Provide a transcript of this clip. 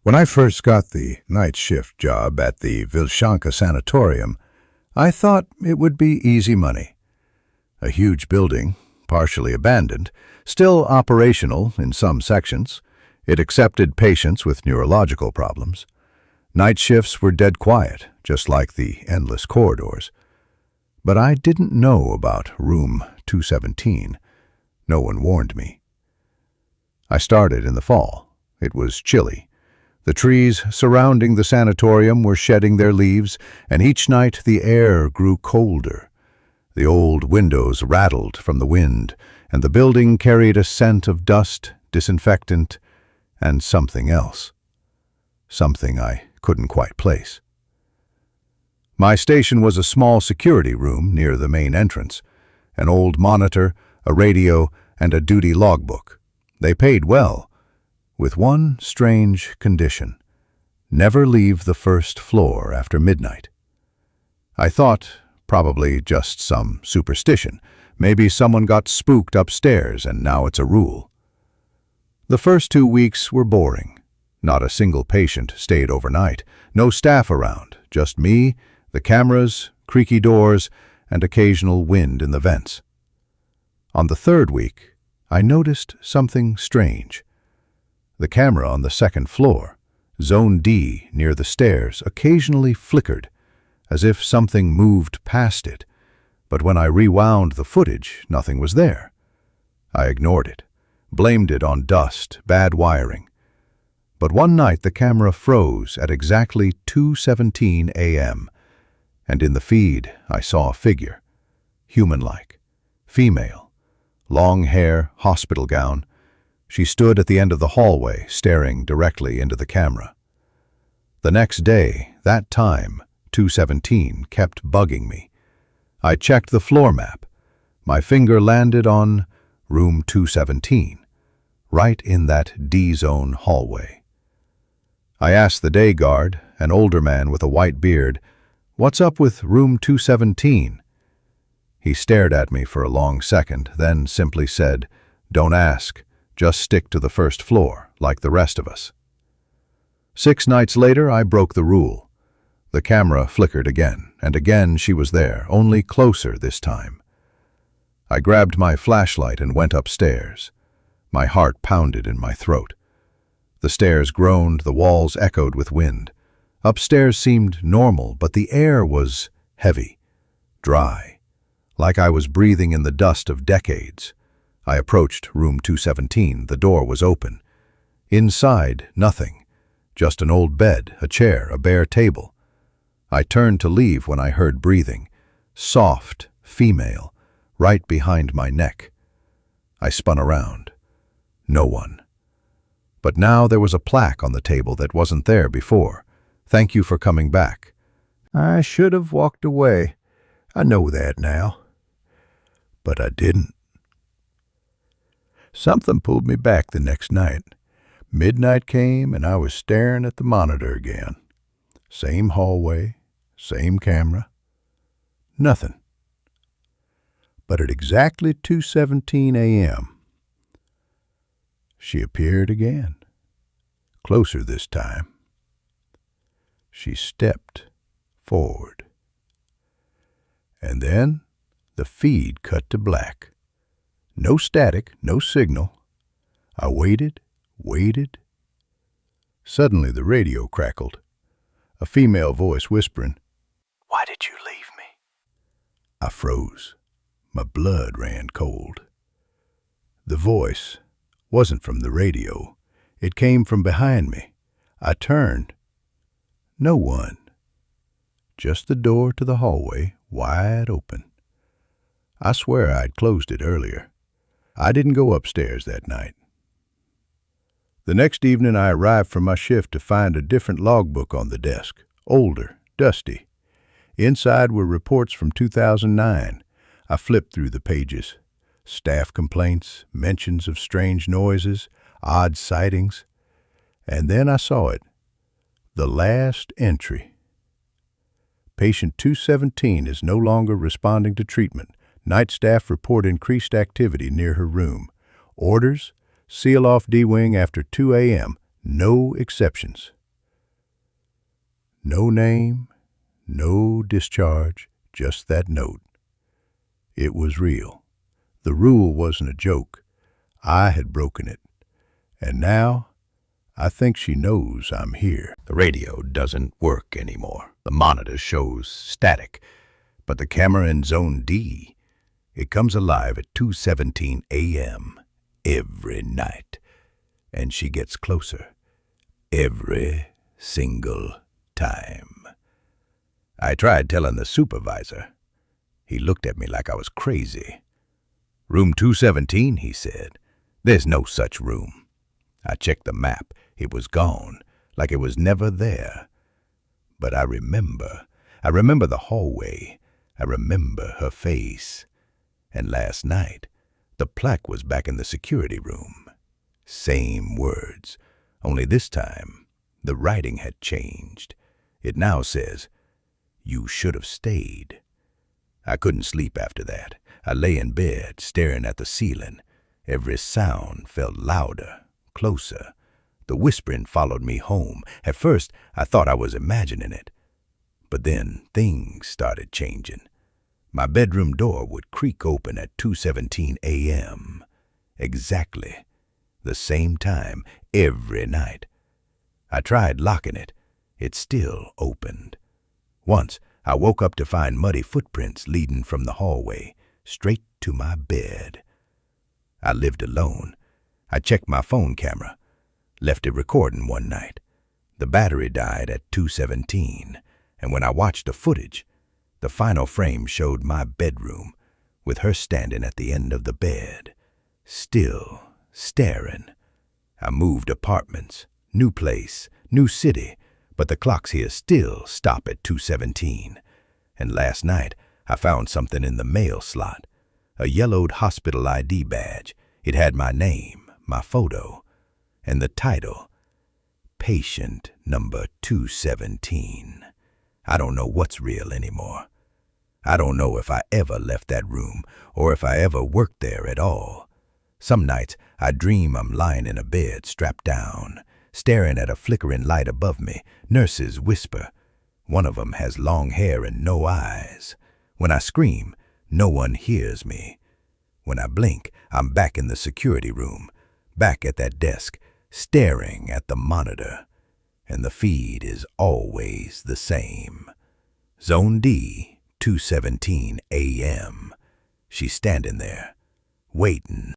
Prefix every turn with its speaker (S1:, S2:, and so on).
S1: When I first got the night shift job at the Vilshanka Sanatorium, I thought it would be easy money. A huge building, partially abandoned, still operational in some sections. It accepted patients with neurological problems. Night shifts were dead quiet, just like the endless corridors. But I didn't know about room 217. No one warned me. I started in the fall. It was chilly. The trees surrounding the sanatorium were shedding their leaves, and each night the air grew colder. The old windows rattled from the wind, and the building carried a scent of dust, disinfectant, and something else. Something I couldn't quite place. My station was a small security room near the main entrance. An old monitor, a radio, and a duty logbook. They paid well, with one strange condition: never leave the first floor after midnight. I thought probably just some superstition. Maybe someone got spooked upstairs and now it's a rule. The first 2 weeks were boring. Not a single patient stayed overnight. No staff around, just me, the cameras, creaky doors, and occasional wind in the vents. On the third week, I noticed something strange. The camera on the second floor, Zone D near the stairs, occasionally flickered, as if something moved past it, but when I rewound the footage, nothing was there. I ignored it, blamed it on dust, bad wiring. But one night the camera froze at exactly 2:17 a.m., and in the feed I saw a figure, human-like, female, long hair, hospital gown. She stood at the end of the hallway, staring directly into the camera. The next day, that time, 2:17, kept bugging me. I checked the floor map. My finger landed on room 217, right in that D-zone hallway. I asked the day guard, an older man with a white beard, "What's up with room 217? He stared at me for a long second, then simply said, "Don't ask. Just stick to the first floor, like the rest of us." 6 nights later, I broke the rule. The camera flickered again, and again she was there, only closer this time. I grabbed my flashlight and went upstairs. My heart pounded in my throat. The stairs groaned, the walls echoed with wind. Upstairs seemed normal, but the air was heavy, dry, like I was breathing in the dust of decades. I approached room 217. The door was open. Inside, nothing. Just an old bed, a chair, a bare table. I turned to leave when I heard breathing. Soft, female, right behind my neck. I spun around. No one. But now there was a plaque on the table that wasn't there before. "Thank you for coming back."
S2: I should have walked away. I know that now. But I didn't. Something pulled me back the next night. Midnight came and I was staring at the monitor again. Same hallway, same camera. Nothing. But at exactly 2:17 a.m., she appeared again. Closer this time. She stepped forward. And then the feed cut to black. No static, no signal. I waited. Suddenly the radio crackled. A female voice whispering, "Why did you leave me?" I froze. My blood ran cold. The voice wasn't from the radio. It came from behind me. I turned. No one. Just the door to the hallway, wide open. I swear I'd closed it earlier. I didn't go upstairs that night. The next evening I arrived from my shift to find a different logbook on the desk. Older, dusty. Inside were reports from 2009. I flipped through the pages. Staff complaints, mentions of strange noises, odd sightings. And then I saw it. The last entry. Patient 217 is no longer responding to treatment. Night staff report increased activity near her room. Orders: seal off D-Wing after 2 a.m. No exceptions. No name, no discharge, just that note. It was real. The rule wasn't a joke. I had broken it. And now, I think she knows I'm here. The radio doesn't work anymore. The monitor shows static. But the camera in Zone D, it comes alive at 2:17 a.m. every night. And she gets closer. Every single time. I tried telling the supervisor. He looked at me like I was crazy. Room 217, he said. There's no such room. I checked the map. It was gone, like it was never there. But I remember the hallway. I remember her face. And last night, the plaque was back in the security room. Same words, only this time, the writing had changed. It now says, "You should have stayed." I couldn't sleep after that. I lay in bed, staring at the ceiling. Every sound felt louder, closer. The whispering followed me home. At first, I thought I was imagining it. But then things started changing. My bedroom door would creak open at 2:17 a.m. Exactly the same time every night. I tried locking it. It still opened. Once, I woke up to find muddy footprints leading from the hallway straight to my bed. I lived alone. I checked my phone camera, left it recording one night. The battery died at 2:17, and when I watched the footage, the final frame showed my bedroom with her standing at the end of the bed, still staring. I moved apartments, new place, new city, but the clocks here still stop at 2:17. And last night, I found something in the mail slot, a yellowed hospital ID badge. It had my name, my photo, and the title, Patient Number 217. I don't know what's real anymore. I don't know if I ever left that room or if I ever worked there at all. Some nights, I dream I'm lying in a bed, strapped down, staring at a flickering light above me. Nurses whisper. One of them has long hair and no eyes. When I scream, no one hears me. When I blink, I'm back in the security room, back at that desk, staring at the monitor. And the feed is always the same. Zone D, 2:17 a.m. She's standing there, waiting.